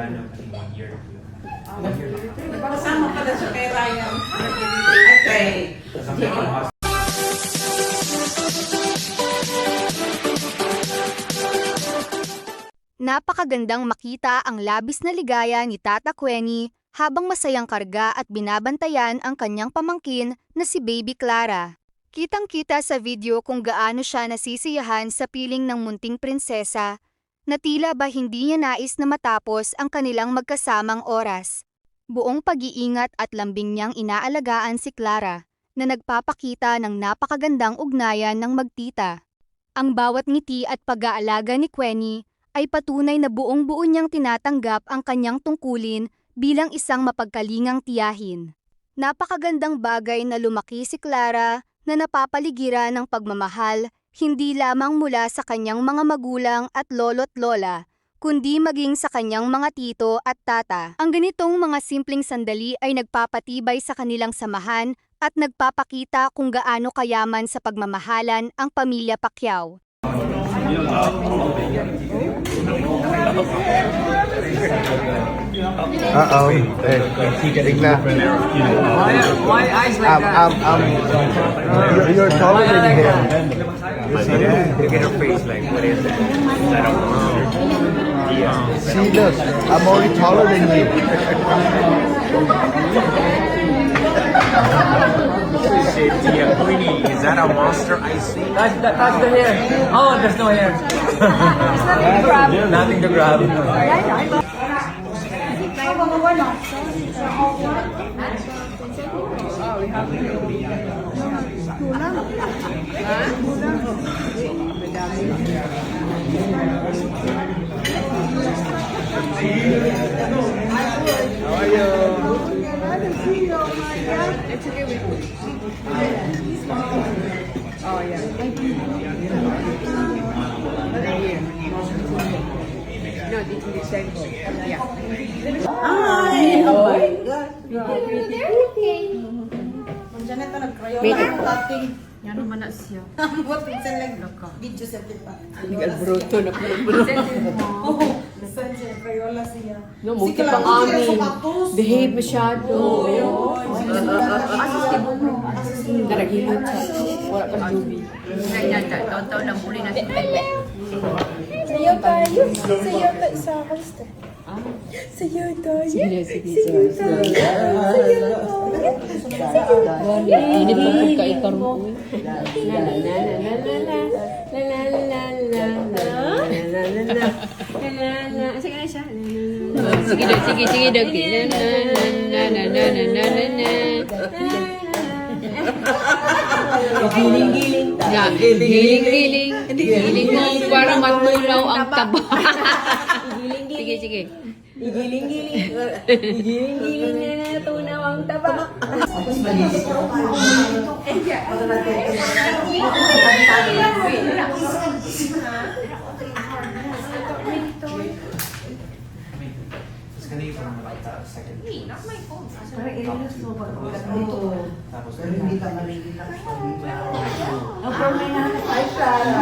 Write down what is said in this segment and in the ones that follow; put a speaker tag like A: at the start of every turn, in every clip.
A: random, I think 1 year.
B: Kasama pala siya kay Ryan. Okay.
C: Napakagandang makita ang labis na ligaya ni Tata Quenie habang masayang karga at binabantayan ang kanyang pamangkin na si Baby Clara. Kitang-kita sa video kung gaano siya nasisiyahan sa piling ng munting prinsesa, na tila ba hindi niya nais na matapos ang kanilang magkasamang oras. Buong pag-iingat at lambing niyang inaalagaan si Clara, na nagpapakita ng napakagandang ugnayan ng magtita. Ang bawat ngiti at pag-aalaga ni Quenie ay patunay na buong-buo niyang tinatanggap ang kanyang tungkulin bilang isang mapagkalingang tiyahin. Napakagandang bagay na lumaki si Clara na napapaligiran ng pagmamahal hindi lamang mula sa kanyang mga magulang at lolo't lola, kundi maging sa kanyang mga tito at tata. Ang ganitong mga simpleng sandali ay nagpapatibay sa kanilang samahan at nagpapakita kung gaano kayaman sa pagmamahalan ang pamilya Pacquiao.
D: Tignan.
E: Why eyes like that?
D: You're taller than him.
E: Look at her face, like, what is it? I don't know.
D: See, look, I'm already taller than you.
E: Tia Queenie, is that a monster I see? Touch the hair. Oh, there's no hair. Nothing to grab.
D: How are you?
B: It's okay with you. Oh, yeah. No, this side. Yeah. Hi! Oh my God. Diyan ito nag-crayola ng dating.
F: Yan naman na siya.
B: What is it like? Video sa tipa.
F: Nag-albroto na pala.
B: Oh, saan siya? Crayola siya.
F: No, mukti pang amin. Behave masyado. Daragilot siya. Wala kang dubi. Taon-taon lang muli natin.
G: Sayo tayo. Sayo tayo sa kamusta? Sayo tayo.
F: Sige.
G: Sayo tayo.
F: Ini po ka ikaroon ko. Sige na siya. Sige daw. Giling-giling. Giling mo para matulaw ang taba. Sige.
G: Giling-giling na natunaw ang taba.
A: Kanina pa naman like that, second.
B: Hey, not my phone.
A: Tapos
B: Pero hindi ka malililang sa dito.
G: Ay, Clara.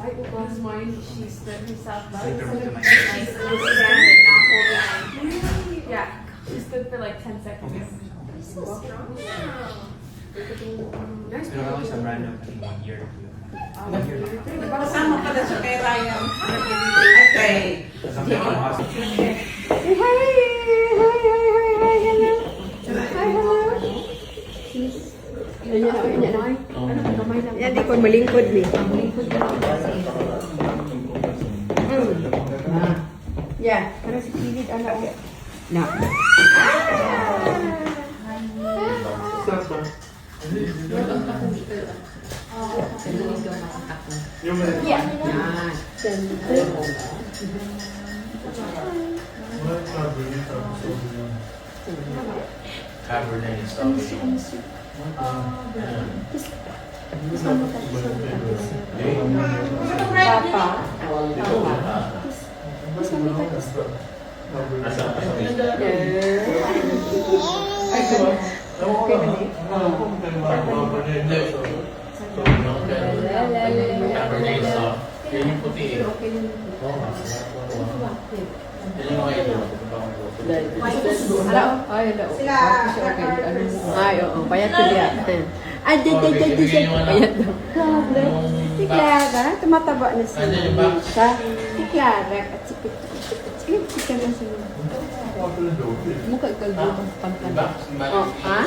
F: I was mine. She stood herself up.
A: later with my
F: She standing, not holding on. Yeah, she stood for like 10 seconds.
B: So strong.
A: Pero ako isang random, I think 1 year.
B: Kasama pala siya kay Ryan. Okay.
F: Yan, di ko malingkod ni. Yeah, para si Pilid, anak. Na.
A: Cabernet and Sauvignon.
F: Papa.
E: Cabernet sauce. Yan yung puti eh.
G: Okay yun.
E: Oo nga. Yan yung mga ito.
G: Ala, ay, ala. Ay, oo, payat ko diya. Ay, di siya. Payat daw. Grabe. Si Clara, tumataba na siya. Si Clara, at si Chika na siya. Mukha kalbo ang pantala. Oh, ha?